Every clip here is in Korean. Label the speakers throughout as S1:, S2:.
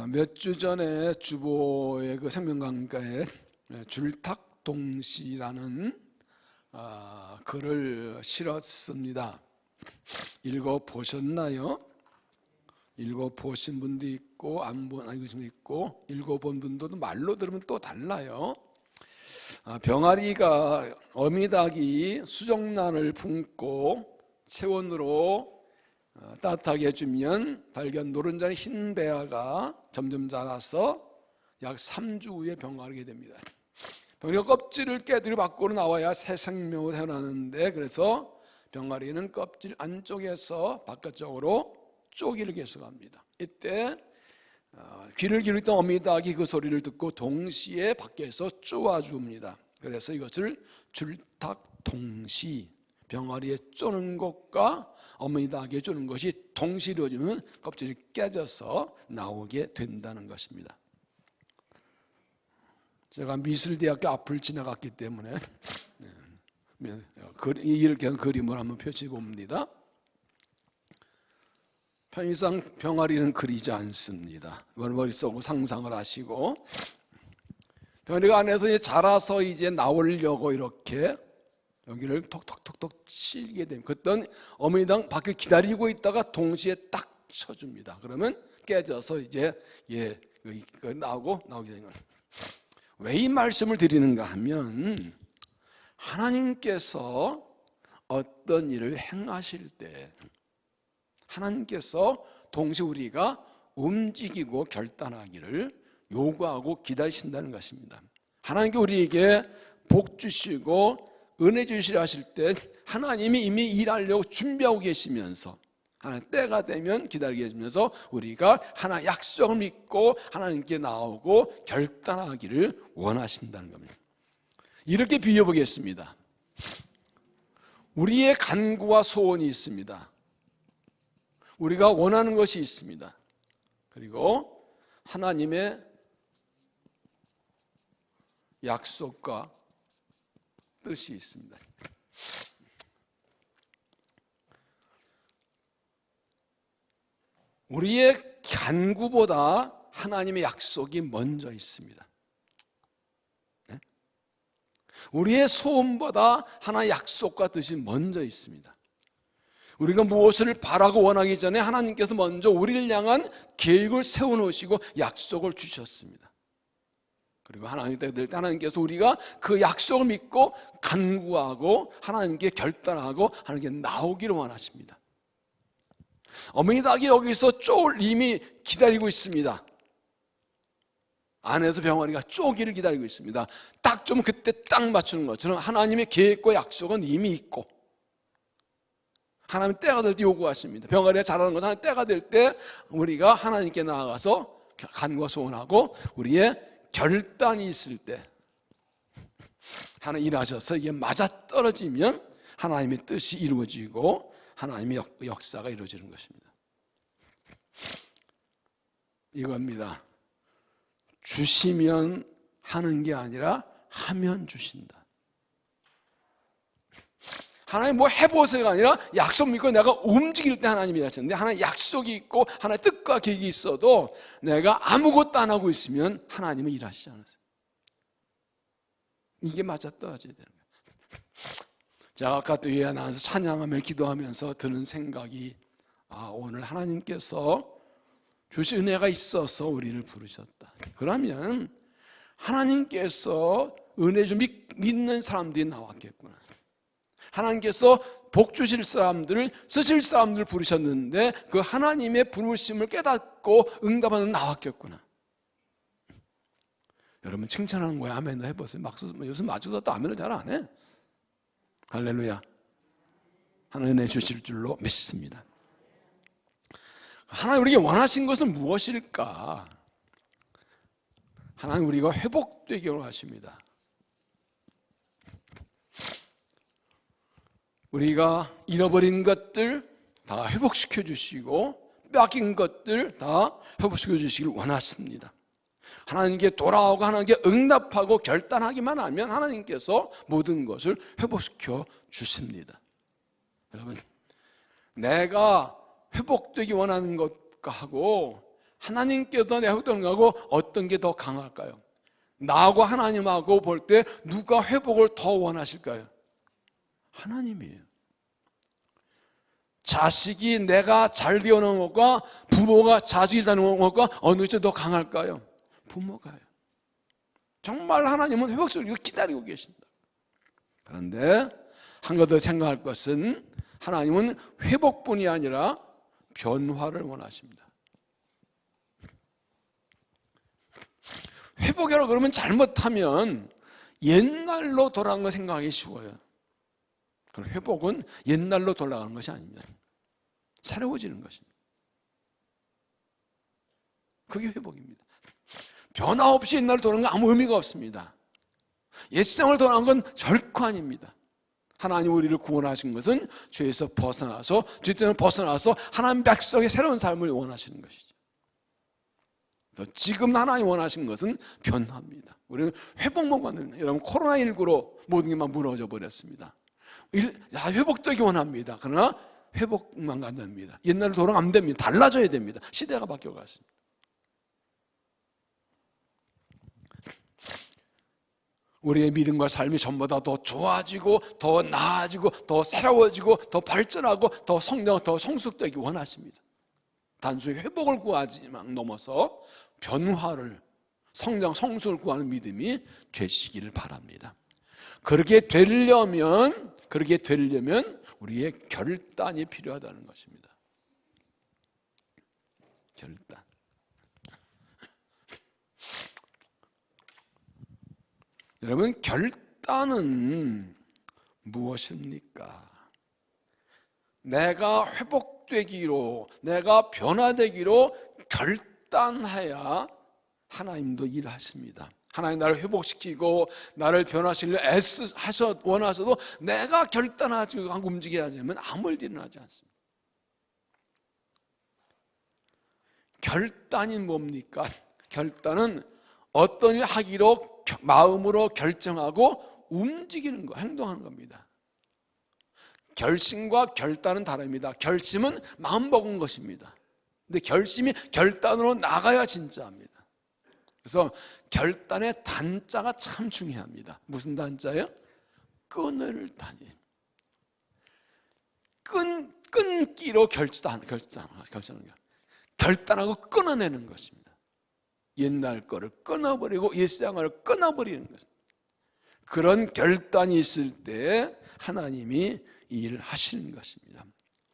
S1: 몇 주 전에 주보의 그 생명강가에 줄탁동시라는 글을 실었습니다. 읽어보셨나요? 읽어보신 분도 있고 안 읽으신 분도 있고 읽어본 분들도 말로 들으면 또 달라요. 병아리가 어미닭이 수정란을 품고 체온으로 따뜻하게 해주면 발견 노른자의 흰 배아가 점점 자라서 약 3주 후에 병아리게 됩니다. 병아리가 껍질을 깨뜨려 밖으로 나와야 새 생명을 태어나는데, 그래서 병아리는 껍질 안쪽에서 바깥쪽으로 쪼기를 계속합니다. 이때 귀를 기울였던 어미닭이 그 소리를 듣고 동시에 밖에서 쪼아줍니다. 그래서 이것을 줄탁동시, 병아리에 쪼는 것과 어미닭에 쪼는 것이 동시에 이루어지면 껍질이 깨져서 나오게 된다는 것입니다. 제가 미술대학교 앞을 지나갔기 때문에 이렇게 한 그림을 한번 펼치고 봅니다. 편의상 병아리는 그리지 않습니다. 머릿속으로 상상을 하시고, 병아리가 안에서 자라서 이제 나오려고 이렇게 여기를 톡톡톡톡 치게 됩니다. 그땐 어머니당 밖에 기다리고 있다가 동시에 딱 쳐줍니다. 그러면 깨져서 이제 나오게 되는 거예요. 왜 이 말씀을 드리는가 하면, 하나님께서 어떤 일을 행하실 때 하나님께서 동시에 우리가 움직이고 결단하기를 요구하고 기다리신다는 것입니다. 하나님께 우리에게 복 주시고 은혜 주시려 하실 때 하나님이 이미 일하려고 준비하고 계시면서, 하나님 때가 되면 기다리게 해주면서 우리가 하나님 약속을 믿고 하나님께 나오고 결단하기를 원하신다는 겁니다. 이렇게 비유해 보겠습니다. 우리의 간구와 소원이 있습니다. 우리가 원하는 것이 있습니다. 그리고 하나님의 약속과 뜻이 있습니다. 우리의 간구보다 하나님의 약속이 먼저 있습니다. 우리의 소원보다 하나의 약속과 뜻이 먼저 있습니다. 우리가 무엇을 바라고 원하기 전에 하나님께서 먼저 우리를 향한 계획을 세워놓으시고 약속을 주셨습니다. 그리고 하나님 때가 될 때 하나님께서 우리가 그 약속을 믿고 간구하고 하나님께 결단하고 하나님께 나오기를 원하십니다. 어머니 닭이 여기서 쪼을 이미 기다리고 있습니다. 안에서 병아리가 쪼기를 기다리고 있습니다. 딱 좀 그때 딱 맞추는 것처럼 하나님의 계획과 약속은 이미 있고, 하나님 때가 될 때 요구하십니다. 병아리가 자라는 것은 하나님 때가 될 때 우리가 하나님께 나아가서 간구와 소원하고 우리의 결단이 있을 때 하나님 일하셔서 이게 맞아떨어지면 하나님의 뜻이 이루어지고 하나님의 역사가 이루어지는 것입니다. 이겁니다. 주시면 하는 게 아니라 하면 주신다. 하나님 뭐 해보세요가 아니라 약속 믿고 내가 움직일 때 하나님이 하시는데, 하나님 약속이 있고 하나의 뜻과 계획이 있어도 내가 아무것도 안 하고 있으면 하나님은 일하시지 않으세요. 이게 맞아떨어져야 되는 거예요. 제가 아까 또 예배 나와서 찬양하며 기도하면서 드는 생각이, 오늘 하나님께서 주신 은혜가 있어서 우리를 부르셨다. 그러면 하나님께서 은혜 좀 믿는 사람들이 나왔겠구나. 하나님께서 복 주실 사람들을, 쓰실 사람들을 부르셨는데 그 하나님의 부르심을 깨닫고 응답하는 나왔겠구나. 여러분 칭찬하는 거야. 아멘 해보세요. 요즘 마주서 또 아멘을 잘 안 해. 할렐루야. 하나님 은혜 주실 줄로 믿습니다. 하나님 우리에게 원하신 것은 무엇일까? 하나님 우리가 회복되기를 원하십니다. 우리가 잃어버린 것들 다 회복시켜 주시고 뺏긴 것들 다 회복시켜 주시길 원하십니다. 하나님께 돌아오고 하나님께 응답하고 결단하기만 하면 하나님께서 모든 것을 회복시켜 주십니다. 여러분, 내가 회복되기 원하는 것과 하고 하나님께서 내 회복되는 거하고 어떤 게 더 강할까요? 나하고 하나님하고 볼 때 누가 회복을 더 원하실까요? 하나님이에요. 자식이 내가 잘 되어놓은 것과 부모가 자식이 잘 되어놓은 것과 어느 게 더 강할까요? 부모가요. 정말 하나님은 회복적으로 기다리고 계신다. 그런데 한 가지 더 생각할 것은 하나님은 회복뿐이 아니라 변화를 원하십니다. 회복이라고 그러면 잘못하면 옛날로 돌아가는 거 생각하기 쉬워요. 그럼 회복은 옛날로 돌아가는 것이 아닙니다. 새로워지는 것입니다. 그게 회복입니다. 변화 없이 옛날로 돌아가는 건 아무 의미가 없습니다. 옛생을 돌아가는 건 결코 아닙니다. 하나님 우리를 구원하신 것은 죄에서 벗어나서 죄에서 벗어나서 하나님 백성의 새로운 삶을 원하시는 것이죠. 지금 하나님 원하신 것은 변화입니다. 우리는 회복만 받는, 여러분 코로나19로 모든 게 막 무너져 버렸습니다. 회복되기 원합니다. 그러나 회복만 안 됩니다. 옛날로 돌아가면 안 됩니다. 달라져야 됩니다. 시대가 바뀌어갔습니다. 우리의 믿음과 삶이 전부 다 더 좋아지고 더 나아지고 더 새로워지고 더 발전하고 더 성장하고 더 성숙되기 원하십니다. 단순히 회복을 구하지만 넘어서 변화를, 성장, 성숙을 구하는 믿음이 되시기를 바랍니다. 그렇게 되려면 우리의 결단이 필요하다는 것입니다. 결단. 여러분, 결단은 무엇입니까? 내가 회복되기로, 내가 변화되기로 결단해야 하나님도 일하십니다. 하나님 나를 회복시키고 나를 변화시키려 원하셔도 내가 결단하지 않고 움직여야지 하면 아무 일도 일어나지 않습니다. 결단이 뭡니까? 결단은 어떤 일 하기로 마음으로 결정하고 움직이는 거, 행동하는 겁니다. 결심과 결단은 다릅니다. 결심은 마음 먹은 것입니다. 근데 결심이 결단으로 나가야 진짜입니다. 그래서 결단의 단자가 참 중요합니다. 무슨 단자예요? 끊을 단위. 끊기로 결단하는 거예요. 결단하고 끊어내는 것입니다. 옛날 거를 끊어버리고 옛생활을 끊어버리는 것입니다. 그런 결단이 있을 때 하나님이 일을 하시는 것입니다.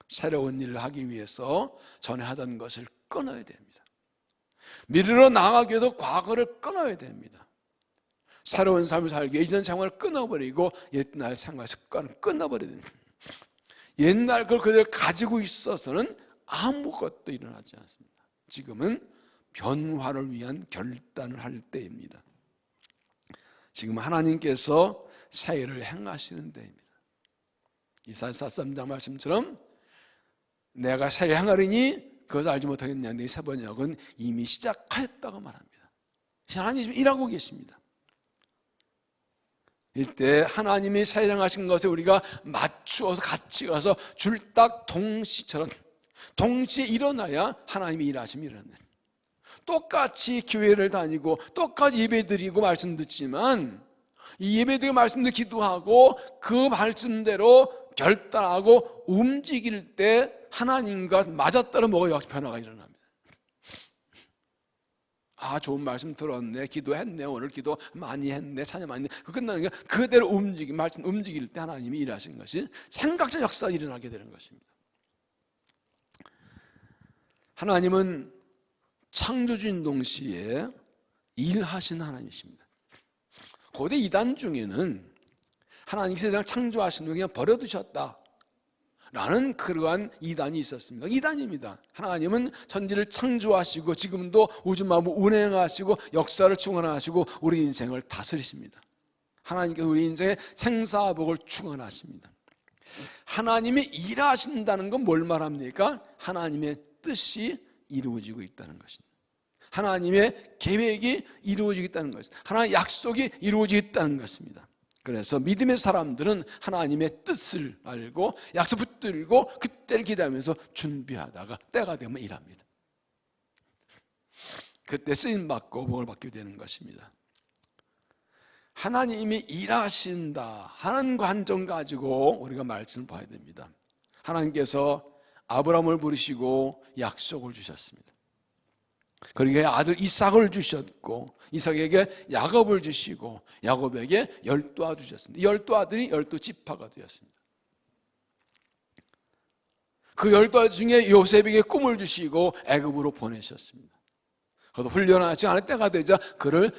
S1: 새로운 일을 하기 위해서 전에 하던 것을 끊어야 됩니다. 미래로 나아가기 위해서 과거를 끊어야 됩니다. 새로운 삶을 살기 위해 이전 생활을 끊어버리고 옛날 생활 습관을 끊어버려야 됩니다. 옛날 걸 그대로 가지고 있어서는 아무것도 일어나지 않습니다. 지금은 변화를 위한 결단을 할 때입니다. 지금 하나님께서 새 일을 행하시는 때입니다. 이사야 43장 말씀처럼 내가 새 일을 행하리니 그것을 알지 못하겠냐. 내 새 번역은 이미 시작하였다고 말합니다. 하나님이 일하고 계십니다. 이때 하나님이 새 일을 행하신 것에 우리가 맞추어서 같이 가서 줄딱 동시처럼 동시에 일어나야 하나님이 일하심이 일어나요. 똑같이 교회를 다니고 똑같이 예배드리고 말씀 듣지만 이 예배드리고 말씀 듣고 기도하고 그 말씀대로 결단하고 움직일 때 하나님과 맞아따라 뭐가 변화가 일어납니다. 아, 좋은 말씀 들었네, 기도했네, 오늘 기도 많이 했네, 찬양 많이 했네. 끝나는 게 그대로 말씀 움직일 때 하나님이 일하신 것이 생각적 역사가 일어나게 되는 것입니다. 하나님은 창조주인 동시에 일하신 하나님이십니다. 고대 이단 중에는 하나님이 세상을 창조하신 후 그냥 버려두셨다 라는 그러한 이단이 있었습니다. 이단입니다. 하나님은 천지를 창조하시고 지금도 우주만물 운행하시고 역사를 충원하시고 우리 인생을 다스리십니다. 하나님께서 우리 인생의 생사복을 충원하십니다. 하나님이 일하신다는 건 뭘 말합니까? 하나님의 뜻이 이루어지고 있다는 것입니다. 하나님의 계획이 이루어지고 있다는 것입니다. 하나님의 약속이 이루어지고 있다는 것입니다. 그래서 믿음의 사람들은 하나님의 뜻을 알고 약속 붙들고 그때를 기다리면서 준비하다가 때가 되면 일합니다. 그때 쓰임받고 복을 받게 되는 것입니다. 하나님이 일하신다 하는 관점 가지고 우리가 말씀을 봐야 됩니다. 하나님께서 아브라함을 부르시고 약속을 주셨습니다. 그러니까 아들 이삭을 주셨고, 이삭에게 야곱을 주시고, 야곱에게 12아들 주셨습니다. 12아들이 12지파가 되었습니다. 그 12아들 중에 요셉에게 꿈을 주시고 애굽으로 보내셨습니다. 그래도 훈련하지 않을 때가 되자 그를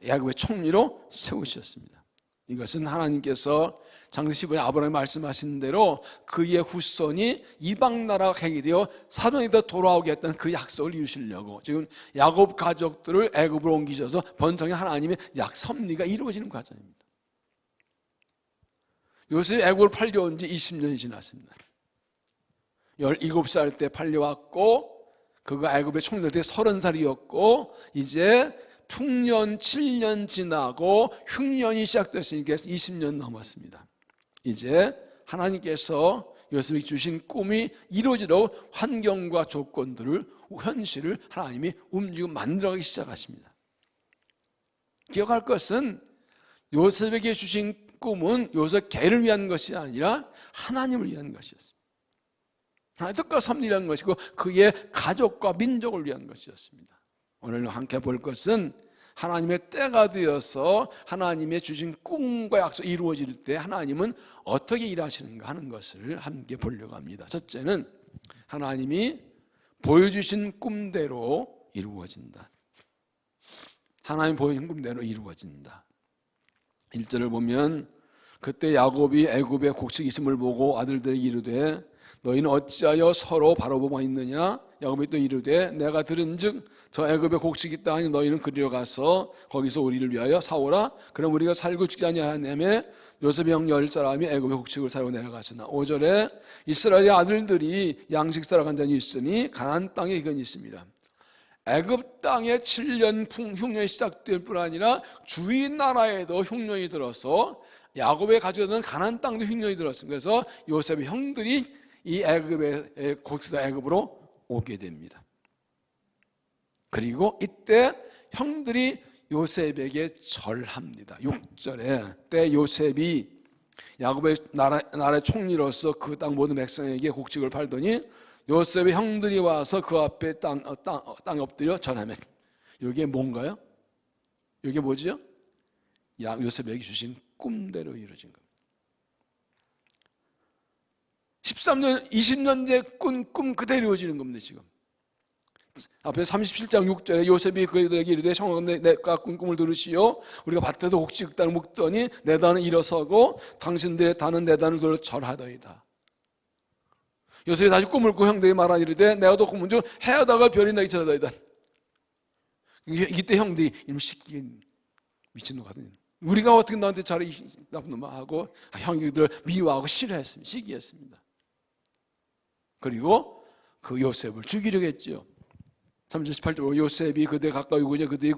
S1: 야곱의 총리로 세우셨습니다. 이것은 하나님께서 창세기 15장 아브라함이 말씀하신 대로 그의 후손이 이방 나라가 갱이 되어 사돈이 더 돌아오게 했던 그 약속을 이루시려고 지금 야곱 가족들을 애굽으로 옮기셔서 번성의 하나님의 섭리가 이루어지는 과정입니다. 요셉이 애굽으로 팔려온 지 20년이 지났습니다. 17살 때 팔려왔고, 그가 애굽의 총리 때 30살이었고, 이제 풍년 7년 지나고 흉년이 시작됐으니까 20년 넘었습니다. 이제 하나님께서 요셉에게 주신 꿈이 이루어지도록 환경과 조건들을, 현실을 하나님이 움직이고 만들어가기 시작하십니다. 기억할 것은 요셉에게 주신 꿈은 요셉 개를 위한 것이 아니라 하나님을 위한 것이었습니다. 하나님의 뜻과 섭리라는 것이고 그의 가족과 민족을 위한 것이었습니다. 오늘 함께 볼 것은 하나님의 때가 되어서 하나님의 주신 꿈과 약속이 이루어질 때 하나님은 어떻게 일하시는가 하는 것을 함께 보려고 합니다. 첫째는 하나님이 보여주신 꿈대로 이루어진다. 하나님 보여주신 꿈대로 이루어진다. 1절을 보면 그때 야곱이 애굽에 곡식이 있음을 보고 아들들이 이르되 너희는 어찌하여 서로 바라보고 있느냐? 야곱이 또 이르되 내가 들은즉 저 애굽에 곡식이 있다 하니 너희는 그리로 가서 거기서 우리를 위하여 사오라. 그럼 우리가 살고 죽지 아니하냐며 요셉의 형 10사람이 애굽에 곡식을 사러 내려갔으나 5절에 이스라엘의 아들들이 양식 사러 간 자니 있으니 가나안 땅에 이건 있습니다. 애굽 땅에 7년 흉년이 시작될 뿐 아니라 주위 나라에도 흉년이 들어서 야곱의 가져오던 가나안 땅도 흉년이 들었습니다. 그래서 요셉의 형들이 이 애굽의 곡식사 애굽으로 오게 됩니다. 그리고 이때 형들이 요셉에게 절합니다. 6절에 때 요셉이 야곱의 나라의 총리로서 그 땅 모든 백성에게 곡식을 팔더니 요셉의 형들이 와서 그 앞에 땅에 엎드려 절하며, 이게 뭔가요? 이게 뭐죠? 요셉에게 주신 꿈대로 이루어진 겁니다. 13년, 20년째 꿈 그대로 이루어지는 겁니다. 지금 앞에 37장 6절에 요셉이 그들에게 이르되 청하건대 내가 꾼 꿈을 들으시오. 우리가 밭에서 곡식 땅을 묵더니 내 단은 일어서고 당신들의 단은 내 단을 들어 절하더이다. 요셉이 다시 꿈을 꾸고 형들이 말하니 이르되 내가 또 꿈은 중 해하다가 별이 나기 절하더이다. 이때 형들이 미친놈 같은, 우리가 어떻게 너한테 잘해 나쁜 놈아 하고 형들 미워하고 싫어했습니다. 시기했습니다. 그리고 그 요셉을 죽이려고 했죠. 38절 요셉이 그대 가까이 오고 이제 그대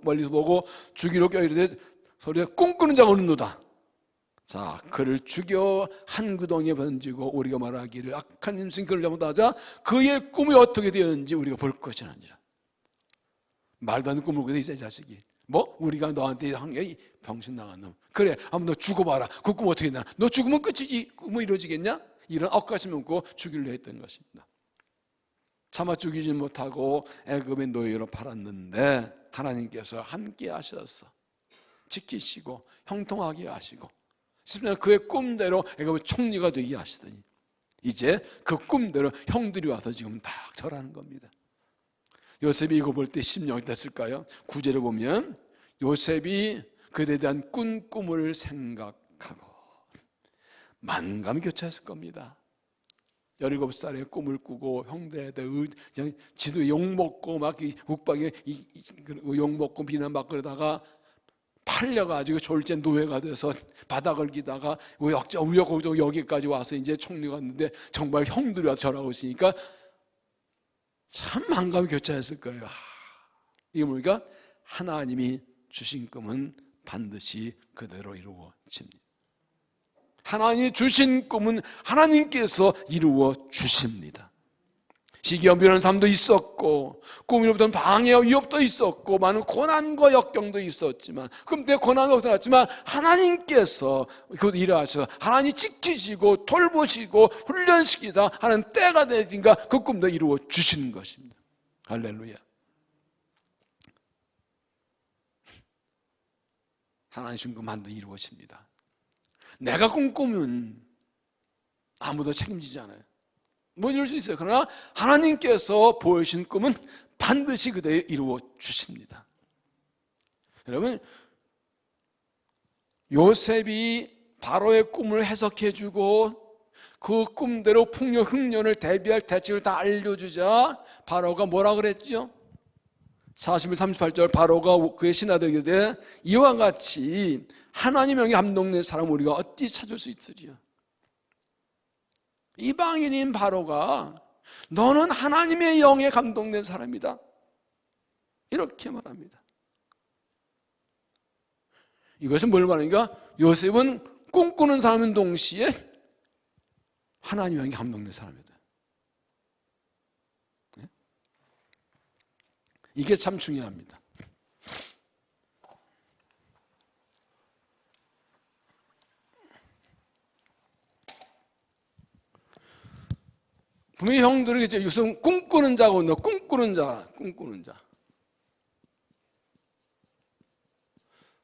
S1: 멀리서 보고 죽이려 껴이르되 소리가 꿈꾸는 자가 없는도다. 자, 그를 죽여 한 구덩이에 던지고 우리가 말하기를 악한 임신 그를 잘못하자 그의 꿈이 어떻게 되었는지 우리가 볼 것이라니라. 말도 안 되는 꿈을 꾸는데 이 자식이 뭐 우리가 너한테 한 게 병신 나간 놈, 그래 한번 너 죽어봐라. 그 꿈 어떻게 되나? 너 죽으면 끝이지. 꿈이 이루어지겠냐? 이런 억가심 먹고 죽이려 했던 것입니다. 차마 죽이지 못하고 애굽의 노예로 팔았는데 하나님께서 함께 하셔서 지키시고 형통하게 하시고 10년 그의 꿈대로 애굽의 총리가 되게 하시더니 이제 그 꿈대로 형들이 와서 지금 딱 절하는 겁니다. 요셉이 이거 볼 때 심령이 됐을까요? 9절을 보면 요셉이 그들에 대한 꾼 꿈을 생각하고 만감이 교차했을 겁니다. 17살에 꿈을 꾸고 형들한테 그냥 지도 욕먹고 막 욱박에 욕먹고 비난받고 그러다가 팔려가지고 졸제 노예가 돼서 바닥을 기다가 우여곡절 여기까지 와서 이제 총리가 왔는데 정말 형들이 와서 절하고 있으니까 참 만감이 교차했을 거예요. 이게 뭡니까? 하나님이 주신 꿈은 반드시 그대로 이루어집니다. 하나님이 주신 꿈은 하나님께서 이루어 주십니다. 시기염비는 삶도 있었고 꿈으로부터 방해와 위협도 있었고 많은 고난과 역경도 있었지만 그때 고난도 없었지만 하나님께서 그 일하셔서 하나님 지키시고 돌보시고 훈련시키사 하는 때가 되니까 그 꿈도 이루어 주시는 것입니다. 할렐루야. 하나님 준 것만도 이루어집니다. 내가 꿈꾸면 아무도 책임지지 않아요. 뭐 이럴 수 있어요. 그러나 하나님께서 보여주신 꿈은 반드시 그대로 이루어 주십니다. 여러분, 요셉이 바로의 꿈을 해석해 주고 그 꿈대로 풍요 흉년을 대비할 대책을 다 알려주자 바로가 뭐라 그랬죠? 41, 38절 바로가 그의 신하들에게 이르되 이와 같이 하나님의 영에 감동된 사람 우리가 어찌 찾을 수 있으리요? 이방인인 바로가 너는 하나님의 영에 감동된 사람이다 이렇게 말합니다. 이것은 뭘 말하니까 요셉은 꿈꾸는 사람인 동시에 하나님의 영에 감동된 사람이다. 이게 참 중요합니다. 분명히 형들이 이제 요즘 꿈꾸는 자고 너 꿈꾸는 자.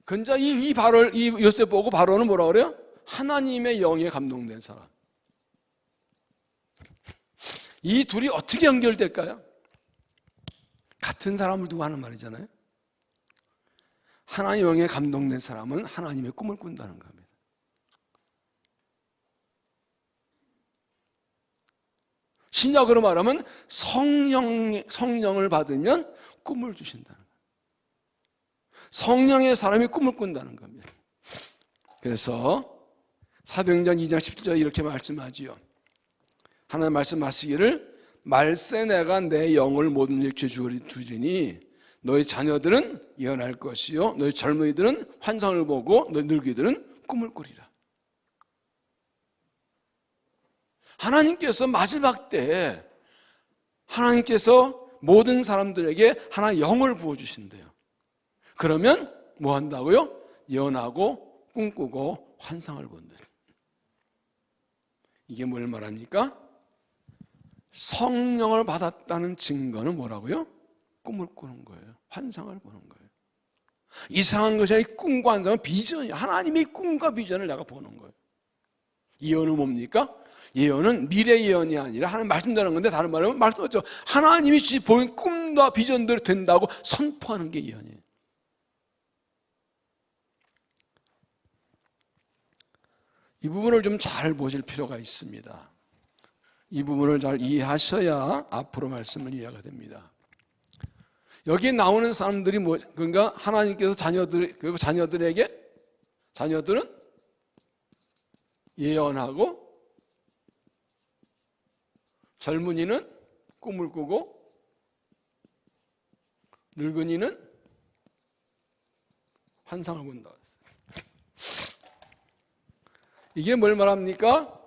S1: 근자 이 요셉 보고 바로는 뭐라 그래요? 하나님의 영에 감동된 사람. 이 둘이 어떻게 연결될까요? 같은 사람을 두고 하는 말이잖아요. 하나님의 영에 감동된 사람은 하나님의 꿈을 꾼다는 겁니다. 신약으로 말하면 성령을 받으면 꿈을 주신다는 거예요. 성령의 사람이 꿈을 꾼다는 겁니다. 그래서 사도행전 2장 17절에 이렇게 말씀하지요. 하나님 말씀하시기를 말세 내가 내 영을 모든 육체에 주리니 너희 자녀들은 예언할 것이요 너희 젊은이들은 환상을 보고 너희 늙이들은 꿈을 꾸리라. 하나님께서 마지막 때에 하나님께서 모든 사람들에게 하나의 영을 부어주신대요. 그러면 뭐 한다고요? 예언하고 꿈꾸고 환상을 본다. 이게 뭘 말합니까? 성령을 받았다는 증거는 뭐라고요? 꿈을 꾸는 거예요. 환상을 보는 거예요. 이상한 것이 아니라 꿈과 환상은 비전이에요. 하나님의 꿈과 비전을 내가 보는 거예요. 예언은 뭡니까? 예언은 미래 예언이 아니라 하나님 말씀드리는 건데 다른 말은 말씀 없죠. 하나님이 보인 꿈과 비전대로 된다고 선포하는 게 예언이에요. 이 부분을 좀 잘 보실 필요가 있습니다. 이 부분을 잘 이해하셔야 앞으로 말씀을 이해가 됩니다. 여기에 나오는 사람들이 그러니까 하나님께서 자녀들은 예언하고 젊은이는 꿈을 꾸고 늙은이는 환상을 본다 그랬어요. 이게 뭘 말합니까?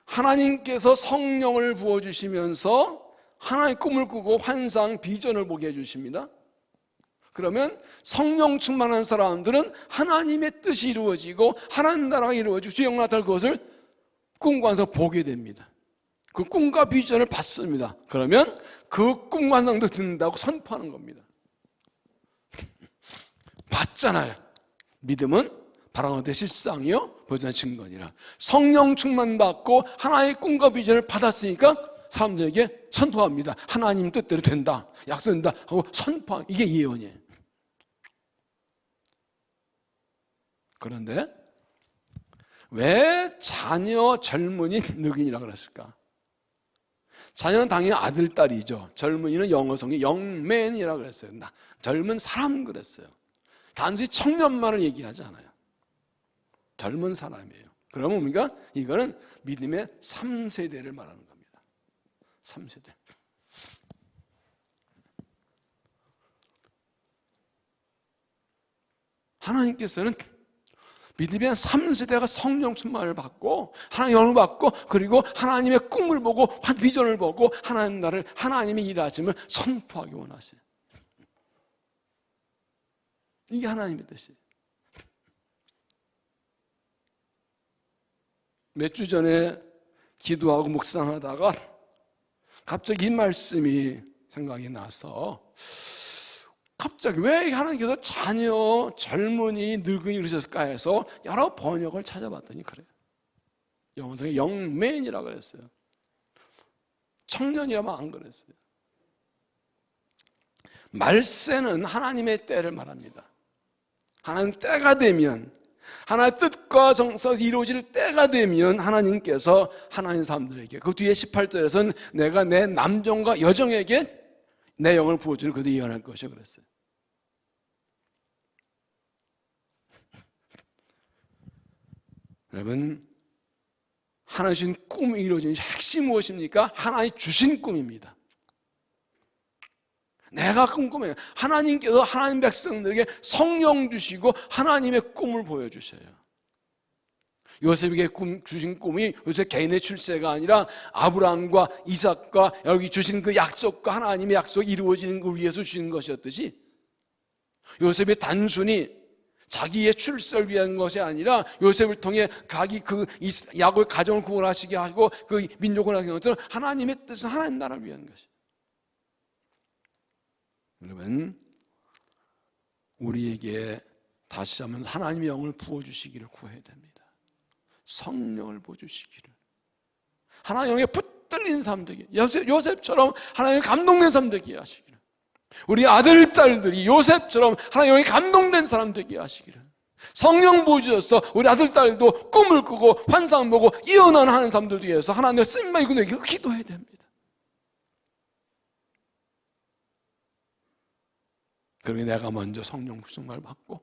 S1: 하나님께서 성령을 부어주시면서 하나의 꿈을 꾸고 환상, 비전을 보게 해주십니다. 그러면 성령 충만한 사람들은 하나님의 뜻이 이루어지고 하나님 나라가 이루어지고 주의 영 나타날 그것을 꿈과서 보게 됩니다. 그 꿈과 비전을 받습니다. 그러면 그 꿈과 환상도 듣는다고 선포하는 겁니다. 봤잖아요. 믿음은 바라는 데 실상이요 보여주는 증거니라. 성령 충만 받고 하나의 꿈과 비전을 받았으니까 사람들에게 선포합니다. 하나님 뜻대로 된다, 약속된다 하고 선포하는 이게 예언이에요. 그런데 왜 자녀, 젊은이, 늙은이라고 그랬을까? 자녀는 당연히 아들, 딸이죠. 젊은이는 영어성이 영맨이라고 그랬어요. 젊은 사람 그랬어요. 단지 청년만을 얘기하지 않아요. 젊은 사람이에요. 그러면 우리가 이거는 믿음의 3세대를 말하는 겁니다. 3세대. 하나님께서는 믿음의 3세대가 성령 충만을 받고 하나님의 영을 받고 그리고 하나님의 꿈을 보고 비전을 보고 하나님 나라를 하나님의 일하심을 선포하기 원하세요. 이게 하나님의 뜻이에요. 몇 주 전에 기도하고 묵상하다가 갑자기 이 말씀이 생각이 나서 갑자기 왜 하나님께서 자녀, 젊은이, 늙은이 그러셨을까 해서 여러 번역을 찾아봤더니 그래요. 영어성에 영맨이라고 그랬어요. 청년이라면 안 그랬어요. 말세는 하나님의 때를 말합니다. 하나님 때가 되면 하나님의 뜻과 정성이 이루어질 때가 되면 하나님께서 하나님 사람들에게 그 뒤에 18절에서는 내가 내 남종과 여종에게 내 영을 부어주는 그들이 예언할 것이요 그랬어요. 여러분, 하나님 주신 꿈이 이루어지는 핵심이 무엇입니까? 하나님 주신 꿈입니다. 내가 꿈꾸면 하나님께서 하나님 백성들에게 성령 주시고 하나님의 꿈을 보여주셔요. 요셉에게 주신 꿈이 요셉 개인의 출세가 아니라 아브라함과 이삭과 여기 주신 그 약속과 하나님의 약속이 이루어지는 걸 위해서 주신 것이었듯이 요셉이 단순히 자기의 출세를 위한 것이 아니라 요셉을 통해 자기 그 야곱의 가정을 구원하시게 하고 그 민족을 하게 하는 것은 하나님의 뜻은 하나님 나라를 위한 것이에요. 여러분, 우리에게 다시 한번 하나님의 영을 부어주시기를 구해야 됩니다. 성령을 부어주시기를. 하나님의 영에 붙들린 사람 되게, 요셉처럼 하나님의 감동된 사람 되게 하시기를. 우리 아들, 딸들이 요셉처럼 하나님의 영에 감동된 사람 되게 하시기를. 성령 부어주셔서 우리 아들, 딸도 꿈을 꾸고 환상 보고 예언하는 사람들 위해서 하나님의 쓰임만 입고 기도해야 됩니다. 그러니 내가 먼저 성령 충만을 받고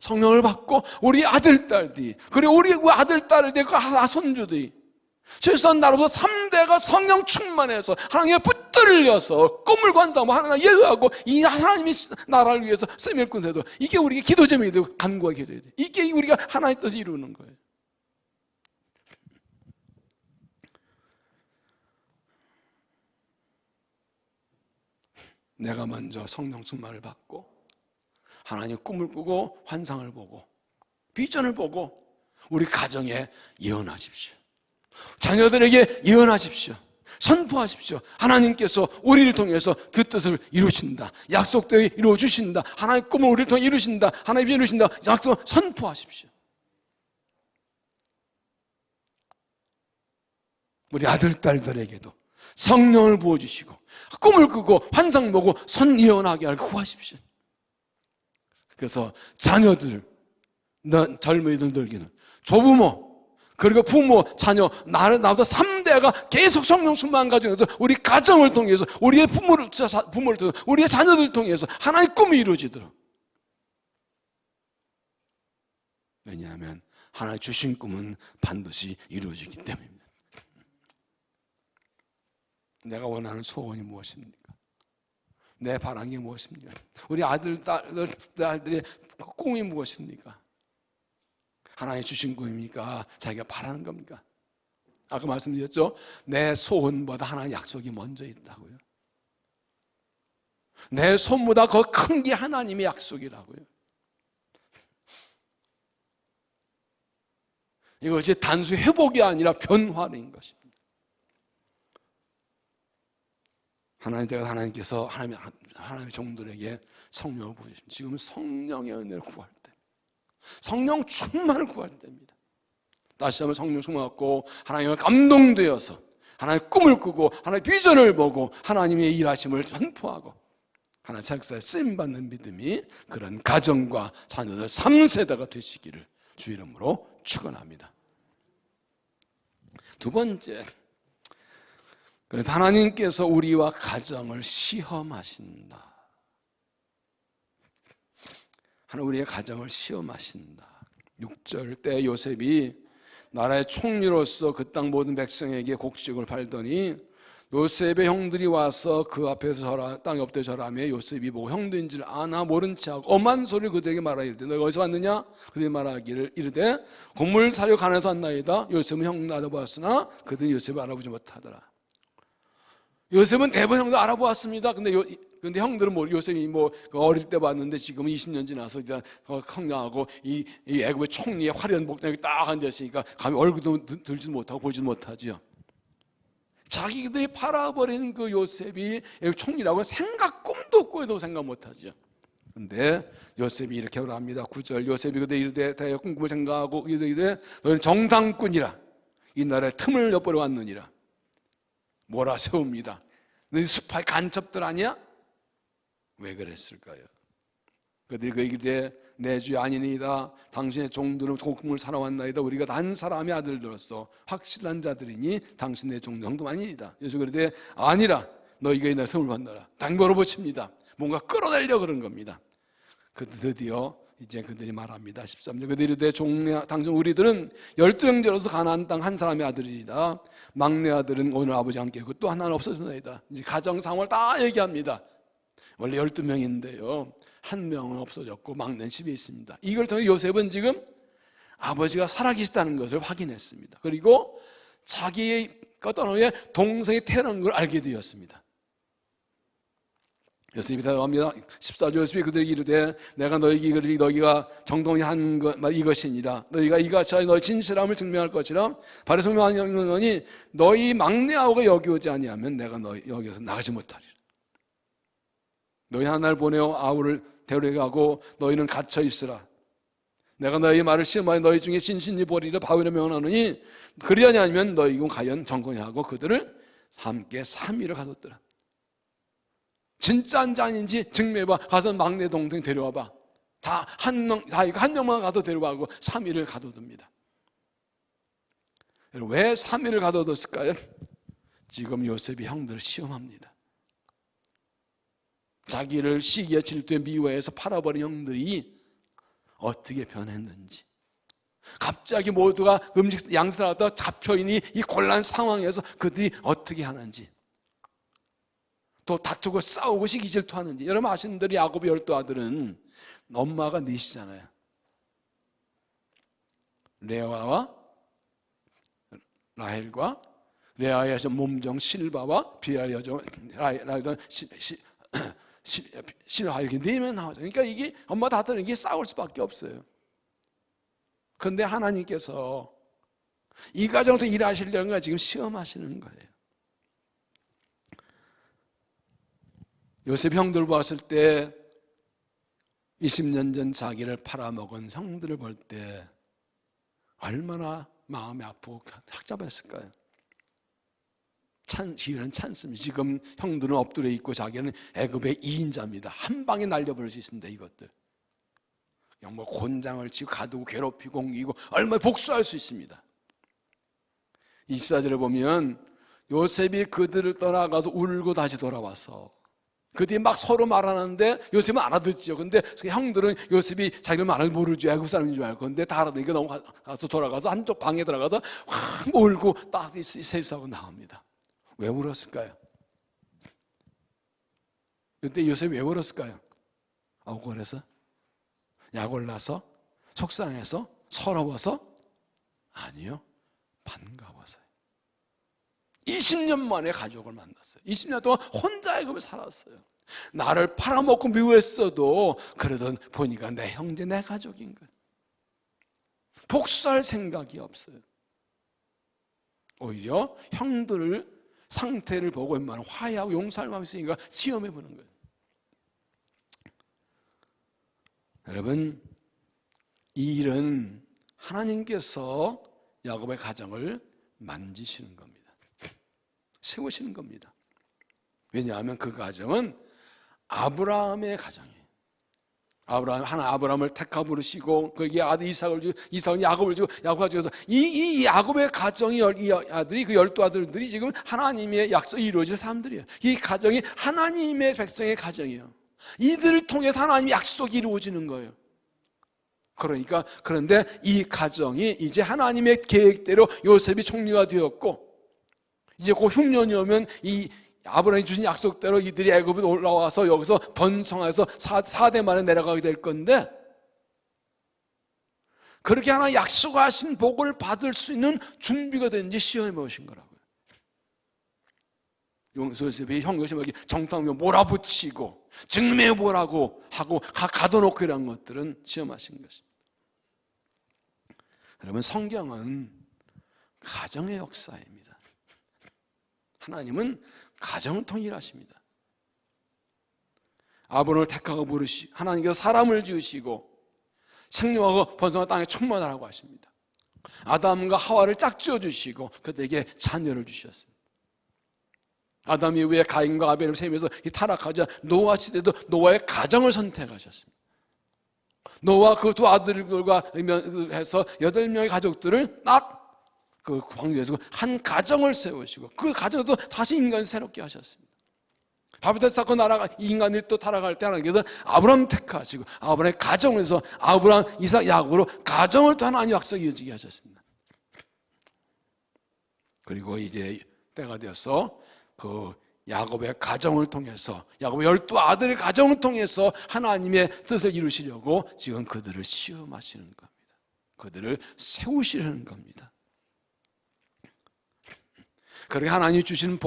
S1: 성령을 받고 우리 아들, 딸들이 그리고 우리 아들, 딸들이 그 손주들이 최소한 나로도 3대가 성령 충만해서 하나님의 붙들려서 꿈을 관상하고 하나님 예언하고 이 하나님의 나라를 위해서 쓰임을 꾸는데도 이게 우리가 기도 제목이 되고 간구하게 기도해야 돼. 이게 우리가 하나님의 뜻을 이루는 거예요. 내가 먼저 성령 충만을 받고 하나님의 꿈을 꾸고 환상을 보고 비전을 보고 우리 가정에 예언하십시오. 자녀들에게 예언하십시오. 선포하십시오. 하나님께서 우리를 통해서 그 뜻을 이루신다. 약속대로 이루어주신다. 하나님의 꿈을 우리를 통해 이루신다. 하나님의 비전을 이루신다. 약속 선포하십시오. 우리 아들, 딸들에게도 성령을 부어주시고 꿈을 꾸고 환상 보고 선예언하게 하길 구하십시오. 그래서 자녀들, 젊은이들 늙기는 조부모 그리고 부모, 자녀, 나보다 3대가 계속 성령 충만 가정에서 우리 가정을 통해서 우리의 부모를 통해서 우리의 자녀들을 통해서 하나님의 꿈이 이루어지도록. 왜냐하면 하나님 주신 꿈은 반드시 이루어지기 때문입니다. 내가 원하는 소원이 무엇입니까? 내 바람이 무엇입니까? 우리 아들, 딸들의 꿈이 무엇입니까? 하나님 주신 꿈입니까? 자기가 바라는 겁니까? 아까 말씀드렸죠? 내 소원보다 하나님의 약속이 먼저 있다고요. 내 소원보다 더 큰 게 하나님의 약속이라고요. 이것이 단순 회복이 아니라 변화인 것입니다. 하나님께서 하나님의 종들에게 성령을 부으십니다. 지금 성령의 은혜를 구할 때, 성령 충만을 구할 때입니다. 다시 한번 성령 충만 받고 하나님을 감동되어서 하나님의 꿈을 꾸고 하나님의 비전을 보고 하나님의 일하심을 선포하고 하나님의 사역사에 쓰임받는 믿음이 그런 가정과 자녀들 3세대가 되시기를 주 이름으로 축원합니다. 두 번째, 그래서 하나님께서 우리와 가정을 시험하신다. 하나님 우리의 가정을 시험하신다. 6절 때 요셉이 나라의 총리로서 그 땅 모든 백성에게 곡식을 팔더니 요셉의 형들이 와서 그 앞에서 땅에 엎드려 절하며 요셉이 뭐 형들인 줄 아나 모른 체하고 엄한 소리를 그들에게 말하기를 너희가 어디서 왔느냐? 그들이 말하기를 이르되 곡물 사려 가나에서 왔나이다. 요셉은 형 알아보았으나 그들은 요셉을 알아보지 못하더라. 요셉은 대부분 형들 알아보았습니다. 근데 형들은 뭐 요셉이 뭐 어릴 때 봤는데 지금은 20년 지나서 이제 성장하고 이 애굽의 총리의 화려한 복장에 딱 앉았으니까 감히 얼굴도 들지도 못하고 보지도 못하죠. 자기들이 팔아버린 그 요셉이 총리라고 생각 꿈도 꾸어도 생각 못하죠. 근데 요셉이 이렇게 말합니다. 9절 요셉이 그들 이르되 대여 꿈을 생각하고 이르되 너희는 정당꾼이라 이 나라의 틈을 엿보러 왔느니라. 몰아세웁니다. 너희 수파의 간첩들 아니야? 왜 그랬을까요? 그들이 그 이르되 내 주 아니니이다. 당신의 종들은 곡물을 살아왔나이다. 우리가 단 사람의 아들들로서 확실한 자들이니 당신의 종들도 아니이다. 예수 그러되 아니라 너희가 이 나라의 틈을 받느라 당보로 붙입니다. 뭔가 끌어내려 그런 겁니다. 드디어 이제 그들이 말합니다. 13절 그들이 이르되 종래 당신 우리들은 12형제로서 가나안 땅 한 사람의 아들이다. 막내 아들은 오늘 아버지와 함께 있고 또 하나는 없어졌나이다. 이제 가정 상황을 다 얘기합니다. 원래 12명인데요 한 명은 없어졌고 막내는 집에 있습니다. 이걸 통해 요셉은 지금 아버지가 살아계시다는 것을 확인했습니다. 그리고 자기가 떠난 후에 동생이 태어난 걸 알게 되었습니다. 요셉이 대답합니다. 14절 요셉이 그들에게 이르되 내가 너희가 정동히 한 것 이것이니라. 너희가 이같이 너희 진실함을 증명할 것이라. 바로 성명하노니 너희 막내 아우가 여기 오지 아니하면 내가 너희 여기서 나가지 못하리라. 너희 하나를 보내어 아우를 데려가고 너희는 갇혀 있으라. 내가 너희 말을 시험하여 너희 중에 신신이 보리라 바위로 명하노니 그리하니 아니면 너희가 가연 정건히 하고 그들을 함께 3일을 가뒀더라. 진짜인지 아닌지 증명해봐. 가서 막내 동생 데려와봐. 다 한 명만 가도 데려가고 3일을 가둬둡니다. 왜 3일을 가둬뒀을까요? 지금 요셉이 형들을 시험합니다. 자기를 시기와 질투에 미워해서 팔아버린 형들이 어떻게 변했는지, 갑자기 모두가 음식 양식하다 잡혀있니 이 곤란 상황에서 그들이 어떻게 하는지, 또 다투고 싸우고 시기 질투하는지. 여러분 아시는 대로 야곱의 12아들은 엄마가 넷이잖아요. 레아와 라헬과 레아의 여종 몸종 실바와 비라의 여종 라헬과 실하 이렇게 4명 나오죠. 그러니까 이게 엄마 다투는 게 싸울 수밖에 없어요. 그런데 하나님께서 이 가정에서 일하시려는 걸 지금 시험하시는 거예요. 요셉 형들 봤을 때 20년 전 자기를 팔아먹은 형들을 볼 때 얼마나 마음이 아프고 착잡했을까요? 이런 찬스입니다. 지금 형들은 엎드려 있고 자기는 애굽의 2인자입니다. 한 방에 날려버릴 수 있습니다. 이것들 그냥 뭐 곤장을 치고 가두고 괴롭히고 옮기고 얼마나 복수할 수 있습니다. 24절에 보면 요셉이 그들을 떠나가서 울고 다시 돌아와서 그들이 막 서로 말하는데 요셉은 알아듣죠. 근데 형들은 요셉이 자기를 말을 모르죠. 애굽 사람인 줄 알고. 근데 다 알아듣니까 넘어가서 돌아가서 한쪽 방에 들어가서 확 울고 딱 세수하고 나옵니다. 왜 울었을까요? 그때 요셉이 왜 울었을까요? 억울해서? 약올라서? 속상해서? 서러워서? 아니요, 반가워서요. 20년 만에 가족을 만났어요. 20년 동안 혼자 애굽을 살았어요. 나를 팔아먹고 미워했어도 그러던 보니까 내 형제, 내 가족인 거예요. 복수할 생각이 없어요. 오히려 형들을 상태를 보고 웬만하면 화해하고 용서할 마음이 있으니까 시험해 보는 거예요. 여러분, 이 일은 하나님께서 야곱의 가정을 만지시는 겁니다. 세우시는 겁니다. 왜냐하면 그 가정은 아브라함의 가정이에요. 아브라함을 택하 부르시고 거기에 아들 이삭을 주고 이삭은 야곱을 주고 야곱을 주어서 이 야곱의 가정이 이 아들이 그 12아들들이 지금 하나님의 약속이 이루어질 사람들이에요. 이 가정이 하나님의 백성의 가정이에요. 이들을 통해서 하나님의 약속이 이루어지는 거예요. 그런데 이 가정이 이제 하나님의 계획대로 요셉이 총리가 되었고 이제 그 흉년이 오면 이 아브라함이 주신 약속대로 이들이 애굽에 올라와서 여기서 번성해서 4대 만에 내려가게 될 건데, 그렇게 하나 약속하신 복을 받을 수 있는 준비가 된지 시험해 보신 거라고요. 요셉이 형 요셉에게 정탐하며 몰아붙이고 증명해 보라고 하고 가둬놓고 이런 것들은 시험하신 것입니다. 여러분, 성경은 가정의 역사입니다. 하나님은 가정을 통해 일하십니다. 아브람을 택하고 부르시, 하나님께서 사람을 지으시고 생명하고 번성한 땅에 충만하라고 하십니다. 아담과 하와를 짝지어 주시고 그들에게 자녀를 주셨습니다. 아담 이후에 가인과 아벨을 세우면서 이 타락하자 노아 시대도 노아의 가정을 선택하셨습니다. 노아 그 두 아들들과 해서 8명의 가족들을 딱 그 광야에서 한 가정을 세우시고 그 가정에서 다시 인간을 새롭게 하셨습니다. 바벨탑 쌓고 나라가 인간들이 또 타락할 때 하나님께서 아브라함 택하시고 아브라함의 가정에서 아브라함, 이삭, 야곱으로 가정을 또 하나님 약속이 이어지게 하셨습니다. 그리고 이제 때가 되어서 그 야곱의 가정을 통해서, 야곱의 12아들의 가정을 통해서 하나님의 뜻을 이루시려고 지금 그들을 시험하시는 겁니다. 그들을 세우시려는 겁니다. 그렇게 하나님이 주시는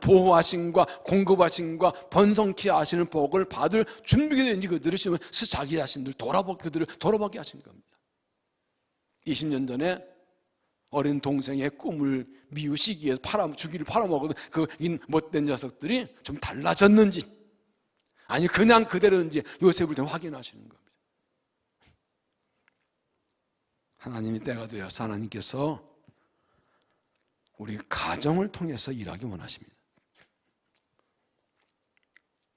S1: 보호하심과 공급하심과 번성케 하시는 복을 받을 준비가 되는지 그들을 시험해 자기 자신들 그들을 돌아보게 하신 겁니다. 20년 전에 어린 동생의 꿈을 미우시기 위해서 주기를 팔아먹어도 그 못된 녀석들이 좀 달라졌는지 아니 그냥 그대로인지 요셉을 통해 확인하시는 겁니다. 하나님이 때가 되어서 하나님께서 우리 가정을 통해서 일하기 원하십니다.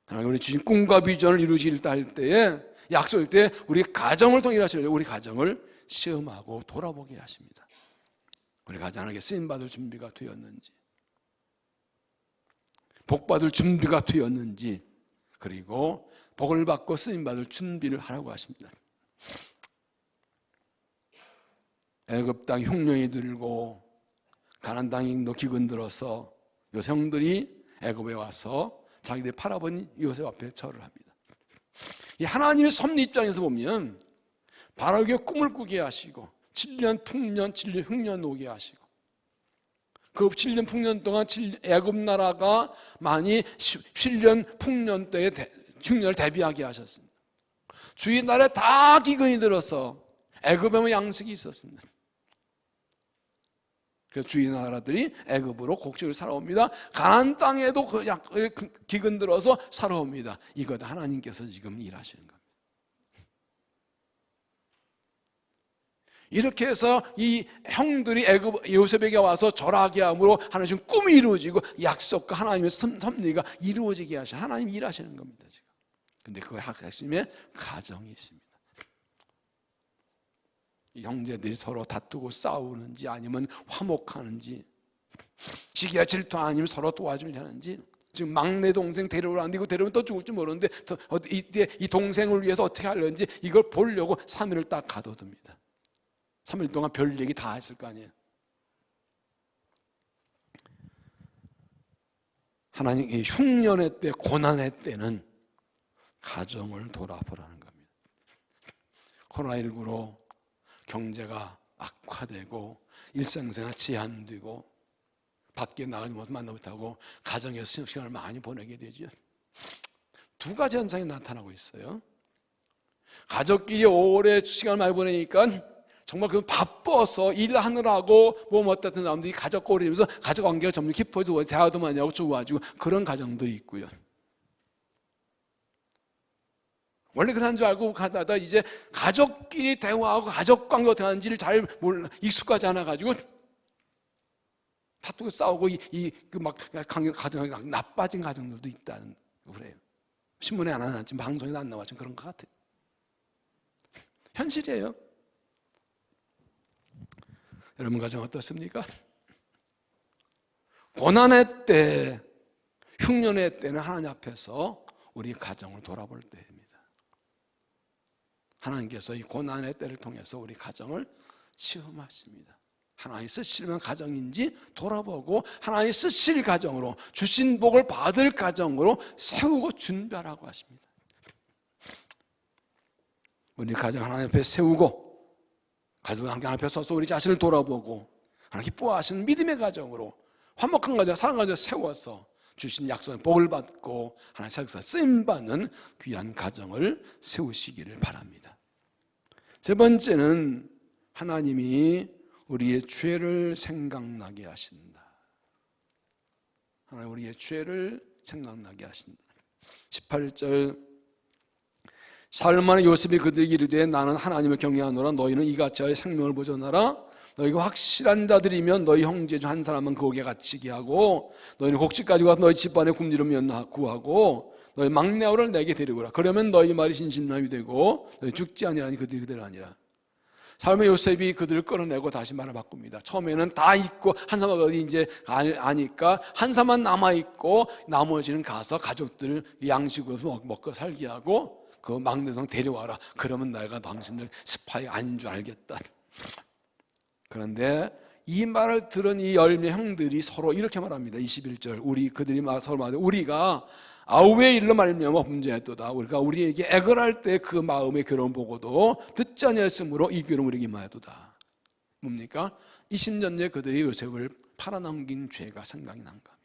S1: 하나님 우리 주신 꿈과 비전을 이루시겠다 할 때에 약속할 때 우리 가정을 통해 일하시려고 우리 가정을 시험하고 돌아보게 하십니다. 우리 가정에게 쓰임받을 준비가 되었는지, 복받을 준비가 되었는지, 그리고 복을 받고 쓰임받을 준비를 하라고 하십니다. 애굽 땅 흉년이 들고 가나안 땅이 기근들어서 요셉들이 애굽에 와서 자기들이 팔아버린 요셉 앞에 절을 합니다. 이 하나님의 섭리 입장에서 보면 바로에게 꿈을 꾸게 하시고 7년 풍년, 7년 흉년 오게 하시고 그 7년 풍년 동안 애굽 나라가 많이 7년 풍년 때의 흉년을 대비하게 하셨습니다. 주위 나라에 다 기근이 들어서 애굽에만 양식이 있었습니다. 그래서 주위 나라들이 애굽으로 곡식을 살아옵니다. 가나안 땅에도 그 기근 들어서 살아옵니다. 이것 하나님께서 지금 일하시는 겁니다. 이렇게 해서 이 형들이 요셉에게 와서 절하게 함으로 하나님 꿈이 이루어지고 약속과 하나님의 섭리가 이루어지게 하시는 하나님 일하시는 겁니다. 지금. 근데 그 핵심에 가정이 있습니다. 형제들이 서로 다투고 싸우는지 아니면 화목하는지, 지기와 질투 아니면 서로 도와주려는지, 지금 막내 동생 데려오라는데 이거 데려오면 또 죽을지 모르는데 이때 이 동생을 위해서 어떻게 하려는지 이걸 보려고 3일을 딱 가둬둡니다. 3일 동안 별 얘기 다 했을 거 아니에요. 하나님 이 흉년의 때, 고난의 때는 가정을 돌아보라는 겁니다. 코로나19로 경제가 악화되고 일상생활 제한되고 밖에 나가지 못하고 만나 못하고 가정에서 시간을 많이 보내게 되죠. 두 가지 현상이 나타나고 있어요. 가족끼리 오래 시간을 많이 보내니까 정말 그 바빠서 일하느라고 뭐 어떤 사람들이 가족과 오래 되면서 가족 관계가 점점 깊어지고 대화도 많이 하고 좋아지고 그런 가정들이 있고요. 원래 그런 줄 알고 가다가 이제 가족끼리 대화하고 가족 관계가 어떻게 하는지를 잘 몰라 익숙하지 않아 가지고 다투고 싸우고 막 가정이 나빠진 가정들도 있다는 그래요. 신문에 안 나왔지 방송에도 안 나왔지 그런 것 같아요. 현실이에요. 여러분 가정 어떻습니까? 고난의 때, 흉년의 때는 하나님 앞에서 우리 가정을 돌아볼 때입니다. 하나님께서 이 고난의 때를 통해서 우리 가정을 시험하십니다. 하나님 쓰시는 가정인지 돌아보고 하나님 쓰실 가정으로, 주신 복을 받을 가정으로 세우고 준비하라고 하십니다. 우리 가정 하나님 앞에 세우고, 가족 하나님 앞에 서서 우리 자신을 돌아보고 하나님 기뻐하시는 믿음의 가정으로, 화목한 가정, 사랑하는 가정 세워서 주신 약속의 복을 받고 하나님 사역에서 쓰임받는 귀한 가정을 세우시기를 바랍니다. 세 번째는 하나님이 우리의 죄를 생각나게 하신다. 하나님 우리의 죄를 생각나게 하신다. 18절, 사흘 만에 요셉이 그들에게 이르되 나는 하나님을 경외하노라. 너희는 이같이 하여 생명을 보존하라. 너희가 확실한 자들이면 너희 형제 중 한 사람은 거기에 갇히게 하고, 너희는 곡식 가지고 와서 너희 집안에 굶주리면 구하고, 너희 막내 아우를 내게 데리고라. 그러면 너희 말이 진심남이 되고 너희 죽지 아니하니 그들이 그대로 아니라. 삶의 요셉이 그들을 끌어내고 다시 말을 바꿉니다. 처음에는 다 있고 한 사람 어디 이제 아니까 한 사람만 남아 있고 나머지는 가서 가족들 양식으로 먹고 살게 하고 그 막내성 데려와라. 그러면 내가 당신들 스파이 아닌 줄 알겠다. 그런데 이 말을 들은 이 10명 형들이 서로 이렇게 말합니다. 21절, 그들이 서로 말하되 우리가 아우의 일로 말미암아 범죄했도다. 우리가 우리에게 애걸할 때 그 마음의 괴로움 보고도 듣지 아니하였으므로 이 괴로움 우리에게 임하였도다. 뭡니까? 20년 전에 그들이 요셉을 팔아넘긴 죄가 생각이 난 겁니다.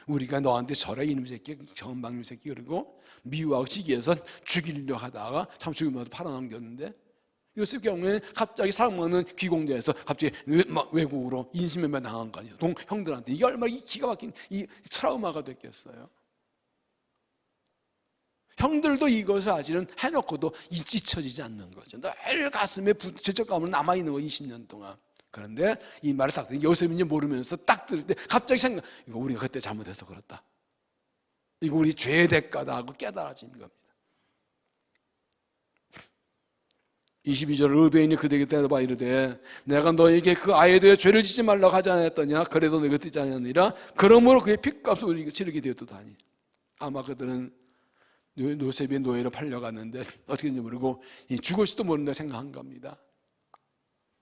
S1: 우리가 너한테 저래 이놈 새끼, 정방님 새끼, 그리고 미워하고 시기해서 죽이려 하다가 참 죽이면서 팔아넘겼는데, 요셉 경우에는 갑자기 사랑받는 귀공자에서 갑자기 외국으로 인신매매 당한 거 아니에요. 형들한테. 이게 얼마나 기가 막힌 이 트라우마가 됐겠어요. 형들도 이것을 사실은 해놓고도 잊혀지지 않는 거죠. 늘 가슴에 죄책감으로 남아있는 거 20년 동안. 그런데 이 말을 딱 듣고 요셉인지 모르면서 딱 들을 때 갑자기 이거 우리가 그때 잘못해서 그렇다. 이거 우리 죄의 대가다 하고 깨달아진 겁니다. 22절, 르베인이 그들에게 대답하여 이르되 내가 너에게 그 아이에 대해 죄를 짓지 말라고 하지 않았더냐? 그래도 너희가 듣지 않았느니라. 그러므로 그의 핏값을 우리가 치르게 되었도다니. 아마 그들은 요셉의 노예로 팔려갔는데 어떻게 된지 모르고 죽을지도 모른다 생각한 겁니다.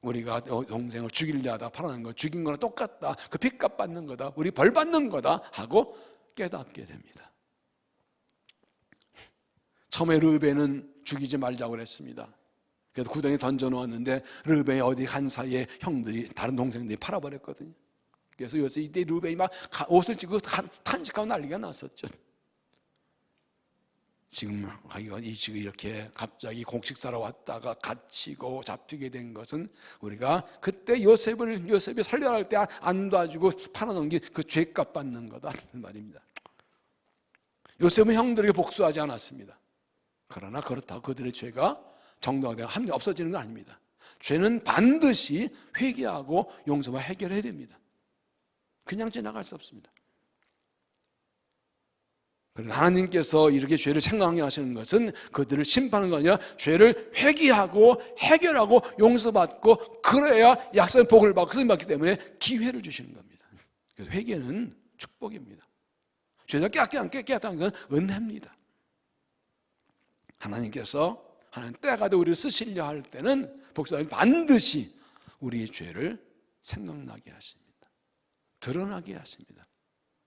S1: 우리가 동생을 죽이려 하다 팔아난 거, 죽인 거랑 똑같다. 그 핏값 받는 거다. 우리 벌 받는 거다 하고 깨닫게 됩니다. 처음에 르베인은 죽이지 말자고 그랬습니다. 그래서 구덩이에 던져놓았는데 르베인이 어디 간 사이에 형들이, 다른 동생들이 팔아버렸거든요. 그래서 요새 이때 르베인이 막 옷을 찢고 탄식하고 난리가 났었죠. 지금 이렇게 갑자기 곡식 사러 왔다가 갇히고 잡히게 된 것은 우리가 그때 요셉이 살려할 때 안 도와주고 팔아넘긴 그 죄값 받는 거다 말입니다. 요셉은 형들에게 복수하지 않았습니다. 그러나 그렇다고 그들의 죄가 정당화 되고 함께 없어지는 건 아닙니다. 죄는 반드시 회개하고 용서와 해결해야 됩니다. 그냥 지나갈 수 없습니다. 그래서 하나님께서 이렇게 죄를 생각하게 하시는 것은 그들을 심판하는 거 아니라 죄를 회개하고 해결하고 용서받고 그래야 약속의 복을 받고 쓰임받기 때문에 기회를 주시는 겁니다. 그래서 회개는 축복입니다. 죄가 깨닫는 것은 은혜입니다. 하나님께서 하나님 때가 돼 우리를 쓰시려 할 때는 복수하면 반드시 우리의 죄를 생각나게 하십니다. 드러나게 하십니다.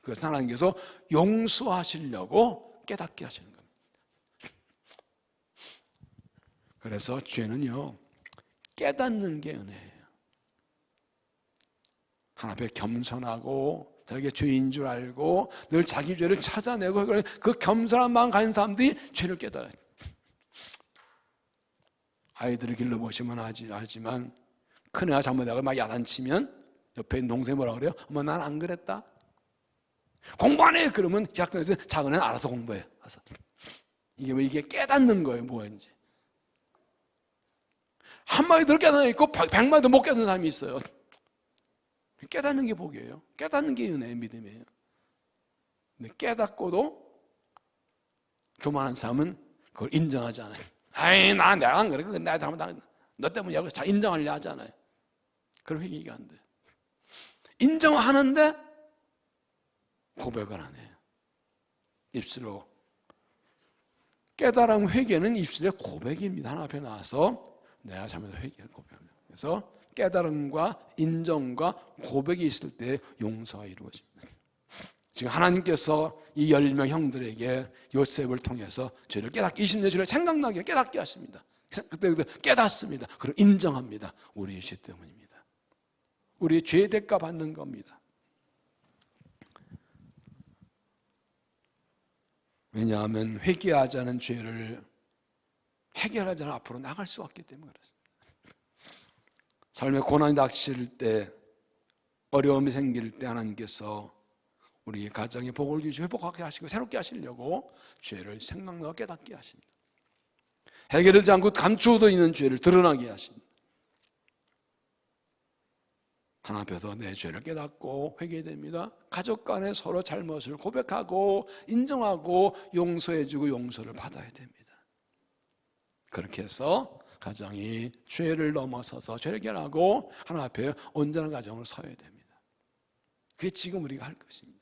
S1: 그래서 하나님께서 용서하시려고 깨닫게 하시는 겁니다. 그래서 죄는요, 깨닫는 게 은혜예요. 하나님 앞에 겸손하고 자기가 죄인 줄 알고 늘 자기 죄를 찾아내고 그 겸손한 마음 가진 사람들이 죄를 깨달아요. 아이들을 길러보시면 알지만 큰애가 잘못하고 막 야단치면 옆에 있는 동생이 뭐라 그래요? 엄마 난 안 그랬다. 공부 안 해! 그러면 학교에서 작은 애는 알아서 공부해. 이게 깨닫는 거예요, 뭐인지. 한마디도 깨닫는 있고 100마디도 못 깨닫는 사람이 있어요. 깨닫는 게 복이에요. 깨닫는 게 은혜의 믿음이에요. 근데 깨닫고도 교만한 사람은 그걸 인정하지 않아요. 아이, 내가 안 그래. 내가 잘못한 너 때문이야. 자, 인정하려 하잖아요. 그럼 회개가 안 돼. 인정하는데 고백을 안 해요. 입술로. 깨달음 회개는 입술의 고백입니다. 하나님 앞에 나와서 내가 잘못해서 회개를 고백합니다. 그래서 깨달음과 인정과 고백이 있을 때 용서가 이루어집니다. 지금 하나님께서 이 10명 형들에게 요셉을 통해서 죄를 깨닫게 20년 죄를 생각나게 깨닫게 하십니다. 그때 깨닫습니다. 그리고 인정합니다. 우리의 죄 때문입니다. 우리의 죄의 대가 받는 겁니다. 왜냐하면 회개하지 않은 죄를 해결하지 않아 앞으로 나갈 수 없기 때문에 그렇습니다. 삶의 고난이 닥칠 때, 어려움이 생길 때 하나님께서 우리 가정에 복을 주시고 회복하게 하시고 새롭게 하시려고 죄를 생각나고 깨닫게 하십니다. 해결하지 않고 감추어져 있는 죄를 드러나게 하십니다. 하나님 앞에서 내 죄를 깨닫고 회개됩니다. 가족 간에 서로 잘못을 고백하고 인정하고 용서해주고 용서를 받아야 됩니다. 그렇게 해서 가정이 죄를 넘어서서 죄를 해결하고 하나님 앞에 온전한 가정을 서야 됩니다. 그게 지금 우리가 할 것입니다.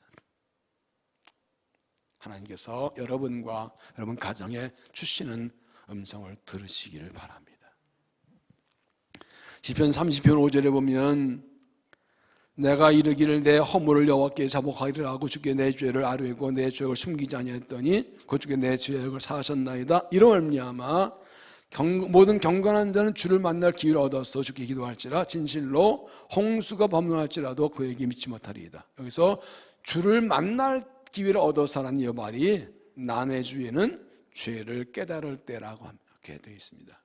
S1: 하나님께서 여러분과 여러분 가정에 주시는 음성을 들으시기를 바랍니다. 시편 30편 5절에 보면 내가 이르기를 내 허물을 여호와께 자복하리라 하고 주께 내 죄를 아뢰고 내 죄를 숨기지 아니하였더니 그 주께 내 죄악을 사하셨나이다. 이로 말미암아 모든 경건한 자는 주를 만날 기회를 얻어서 주께 기도할지라 진실로 홍수가 범람할지라도 그에게 믿지 못하리이다. 여기서 주를 만날 기회를 얻어서라는 이 말이 난의 주에는 죄를 깨달을 때라고 이렇게 되어 있습니다.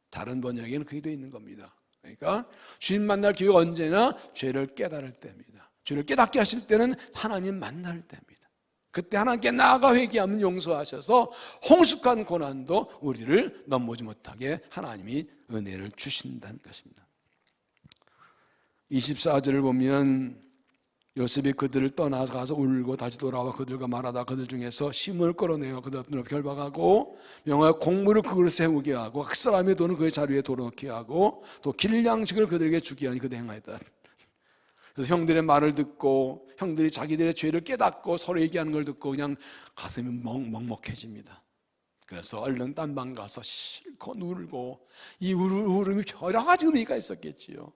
S1: 다른 번역에는 그게 되어 있는 겁니다. 그러니까 주님 만날 기회가 언제나 죄를 깨달을 때입니다. 죄를 깨닫게 하실 때는 하나님 만날 때입니다. 그때 하나님께 나아가 회개하면 용서하셔서 홍수한 고난도 우리를 넘보지 못하게 하나님이 은혜를 주신다는 것입니다. 24절을 보면 요셉이 그들을 떠나가서 울고 다시 돌아와 그들과 말하다 그들 중에서 심을 끌어내어 그들 앞으로 결박하고 명하여 곡물을 그 그릇에 세우게 하고 각 사람의 돈을 그의 자리에 돌아놓게 하고 또 길 양식을 그들에게 주게 하니 그들 행하였다. 그래서 형들의 말을 듣고 형들이 자기들의 죄를 깨닫고 서로 얘기하는 걸 듣고 그냥 가슴이 먹먹해집니다. 그래서 얼른 딴 방 가서 실컷 울고 이 울음이 여러 가지 의미가 있었겠지요.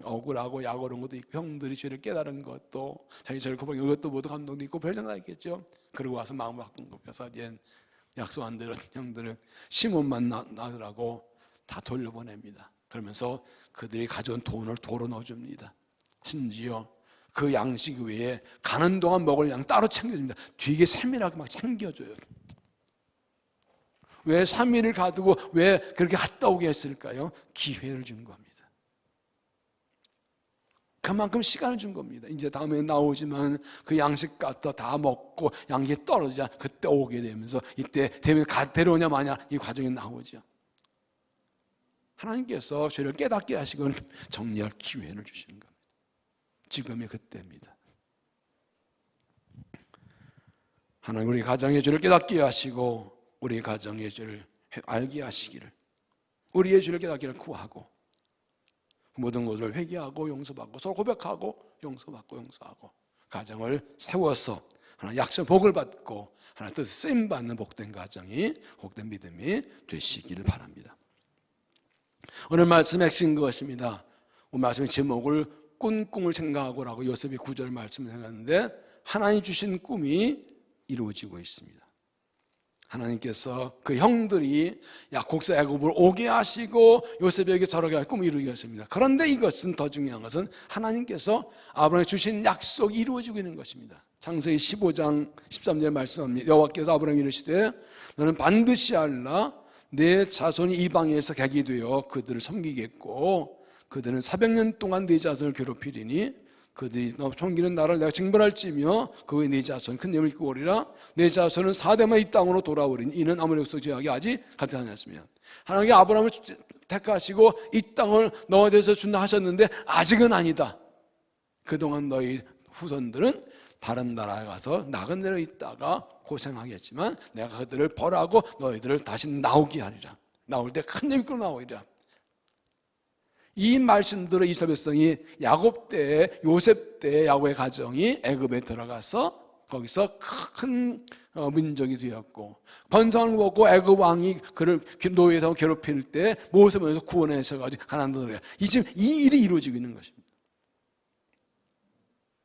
S1: 억울하고 약오른 것도 있고 형들이 죄를 깨달은 것도 자기 죄를 고백한 것도 모두 감동도 있고 별 생각이 있겠죠. 그러고 와서 마음을 바꾼 거면서 이제 약속 안 들은 형들은 시몬만 나더라고 다 돌려보냅니다. 그러면서 그들이 가져온 돈을 도로 넣어줍니다. 심지어 그 양식 외에 가는 동안 먹을 양 따로 챙겨줍니다. 되게 세밀하게 막 챙겨줘요. 왜 3일을 가두고 왜 그렇게 갔다 오게 했을까요? 기회를 준 겁니다. 그만큼 시간을 준 겁니다. 이제 다음에 나오지만 그 양식 갖다 다 먹고 양식이 떨어지자 그때 오게 되면서 이때 되면 데려오냐 마냐 이 과정이 나오죠. 하나님께서 죄를 깨닫게 하시고 정리할 기회를 주시는 겁니다. 지금이 그때입니다. 하나님 우리 가정의 죄를 깨닫게 하시고 우리 가정의 죄를 알게 하시기를 우리의 죄를 깨닫기를 구하고 모든 것을 회개하고 용서받고 서로 고백하고 용서하고 가정을 세워서 하나님 약속 복을 받고 하나님 뜻 쓰임받는 복된 가정이 복된 믿음이 되시기를 바랍니다. 오늘 말씀 핵심 그것입니다. 오늘 말씀의 제목을 꾼 꿈을 생각하고라고 요셉이 9절 말씀을 생각하는데 하나님 주신 꿈이 이루어지고 있습니다. 하나님께서 그 형들이 야곱서 애굽을 오게 하시고 요셉에게 저렇게 할 꿈을 이루게 했습니다. 그런데 이것은 더 중요한 것은 하나님께서 아브라함에 주신 약속이 이루어지고 있는 것입니다. 창세기 15장 13절 말씀합니다. 여호와께서 아브라함에게 이르시되 너는 반드시 알라 내 자손이 이방에서 객이 되어 그들을 섬기겠고 그들은 400년 동안 네 자손을 괴롭히리니 그들이 너 섬기는 나라를 내가 징벌할지며 그의 네 자손 큰 예를 입고 오리라. 내 자손은 4대만 이 땅으로 돌아오리니 이는 아모렉 제약이 아직 가지 않았으며 하나님께 아브라함을 택하시고 이 땅을 너에 대해서 준다 하셨는데 아직은 아니다. 그동안 너희 후손들은 다른 나라에 가서 나그네로 있다가 고생하겠지만 내가 그들을 벌하고 너희들을 다시 나오게 하리라. 나올 때 큰 예를 입고 나오리라. 이 말씀들을 이스라엘 백성이 야곱 때 요셉 때 야곱의 가정이 애굽에 들어가서 거기서 큰 민족이 되었고, 번성을 먹고 애굽 왕이 그를 노예에서 괴롭힐 때 모세에서 구원해서가지고 가나안 들어가요. 지금 이 일이 이루어지고 있는 것입니다.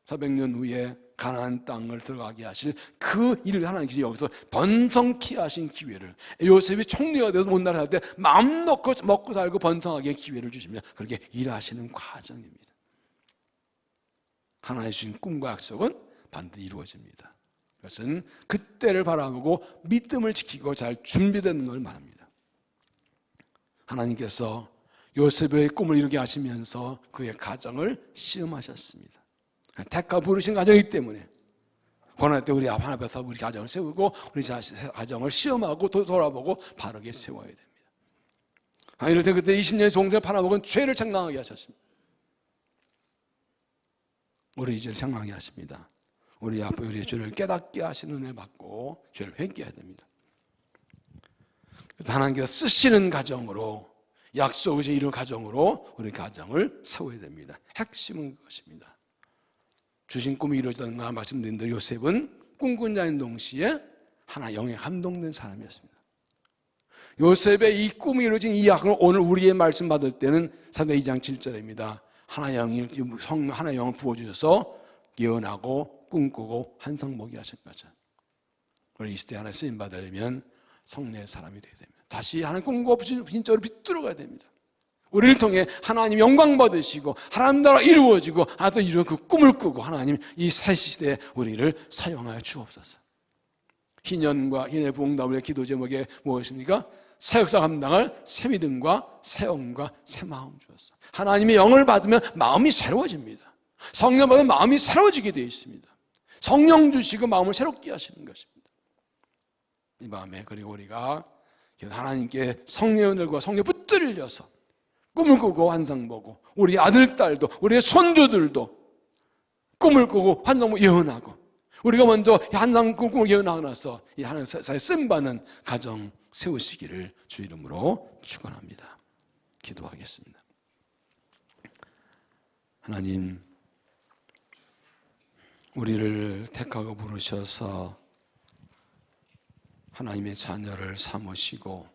S1: 400년 후에 가나안 땅을 들어가게 하실 그 일을 하나님께서 여기서 번성케 하신 기회를, 요셉이 총리가 돼서 못 나라 할 때 마음 놓고 먹고 살고 번성하게 기회를 주시면 그렇게 일하시는 과정입니다. 하나님 주신 꿈과 약속은 반드시 이루어집니다. 그것은 그때를 바라보고 믿음을 지키고 잘 준비되는 걸 말합니다. 하나님께서 요셉의 꿈을 이루게 하시면서 그의 가정을 시험하셨습니다. 택하 부르신 가정이기 때문에 고난할 때 우리 하나님 앞에서 우리 가정을 세우고 우리 가정을 시험하고 돌아보고 바르게 세워야 됩니다. 이럴 때 그때 20년의 종생을 팔아먹은 죄를 책망하게 하셨습니다. 우리 죄를 책망하게 하십니다. 우리 앞에 우리의 죄를 깨닫게 하시는 은혜 받고 죄를 회개해야 됩니다. 그래서 하나님께서 쓰시는 가정으로, 약속을 이룬 가정으로 우리 가정을 세워야 됩니다. 핵심은 그것입니다. 주신 꿈이 이루어졌다는 걸 말씀드린 대로 요셉은 꿈꾼 자인 동시에 하나 영에 감동된 사람이었습니다. 요셉의 이 꿈이 이루어진 이 약속을 오늘 우리의 말씀 받을 때는 사도행 2장 7절입니다. 하나의 영을 부어주셔서 예언하고 꿈꾸고 환상보게 하신 거죠. 우리 이 시대에 하나 쓰임 받으려면 성례의 사람이 되어야 됩니다. 다시 하나님 꿈과 진짜로 비뚤어가야 됩니다. 우리를 통해 하나님 영광 받으시고 하나님 나라 이루어지고 또 이런 그 꿈을 꾸고 하나님 이 새 시대에 우리를 사용하여 주옵소서. 희년과 희년의 부흥답을 기도 제목에 무엇입니까? 새 역사 감당할 새 믿음과 새 영과 새 마음 주었어. 하나님의 영을 받으면 마음이 새로워집니다. 성령 받으면 마음이 새로워지게 되어 있습니다. 성령 주시고 마음을 새롭게 하시는 것입니다. 이 밤에 그리고 우리가 하나님께 성령의 은혜와 성령에 붙들려서 꿈을 꾸고 환상 보고 우리 아들, 딸도 우리의 손주들도 꿈을 꾸고 환상 보고 예언하고 우리가 먼저 환상 꿈을 예언하고 나서 이 하나님 사에 쓰임받는 가정 세우시기를 주 이름으로 축원합니다. 기도하겠습니다. 하나님, 우리를 택하고 부르셔서 하나님의 자녀를 삼으시고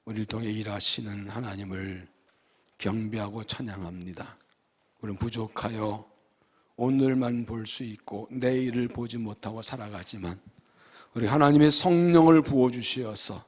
S1: 우리를 통해 일하시는 하나님을 경배하고 찬양합니다. 우리는 부족하여 오늘만 볼 수 있고 내일을 보지 못하고 살아가지만 우리 하나님의 성령을 부어주시어서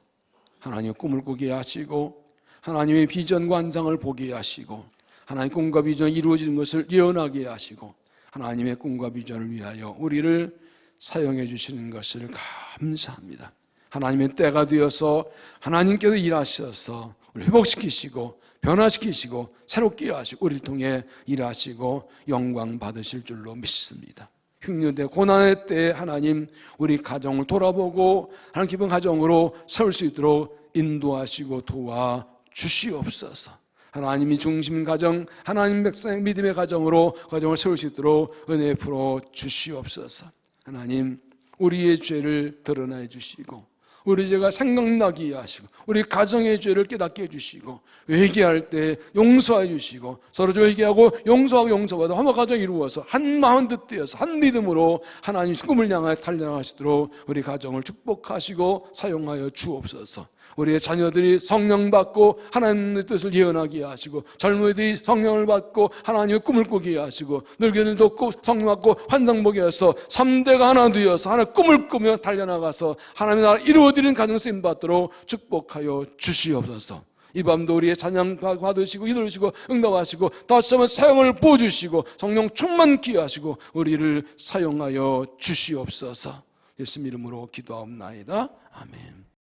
S1: 하나님의 꿈을 꾸게 하시고 하나님의 비전과 환상을 보게 하시고 하나님의 꿈과 비전이 이루어지는 것을 예언하게 하시고 하나님의 꿈과 비전을 위하여 우리를 사용해 주시는 것을 감사합니다. 하나님의 때가 되어서 하나님께서 일하셔서 우리를 회복시키시고 변화시키시고 새롭게 하시고 우리를 통해 일하시고 영광 받으실 줄로 믿습니다. 흉년대 고난의 때에 하나님 우리 가정을 돌아보고 하나님 기쁜 가정으로 세울 수 있도록 인도하시고 도와주시옵소서. 하나님이 중심 가정, 하나님 백성의 믿음의 가정으로 가정을 세울 수 있도록 은혜 풀어 주시옵소서. 하나님, 우리의 죄를 드러내 주시고 우리 죄가 생각나게 하시고 우리 가정의 죄를 깨닫게 해주시고 회개할 때 용서해 주시고 서로 회개하고 용서하고 용서받아 화목 가정 이루어서 한 마음 뜻되어서 한 믿음으로 하나님 꿈을 향하여 달려나가시도록 우리 가정을 축복하시고 사용하여 주옵소서. 우리의 자녀들이 성령 받고 하나님의 뜻을 예언하게 하시고 젊은이들이 성령을 받고 하나님의 꿈을 꾸게 하시고 늙은이들도 성령 받고 환상 보게 해서 3대가 하나 되어서 하나의 꿈을 꾸며 달려나가서 하나님의 나라 이루어지는 가정 쓰임 받도록 축복하여 주시옵소서. 이 밤도 우리의 찬양 받으시고 이루시고 응답하시고 다시 한번 사용을 부어주시고 성령 충만케 하시고 우리를 사용하여 주시옵소서. 예수님 이름으로 기도하옵나이다. 아멘.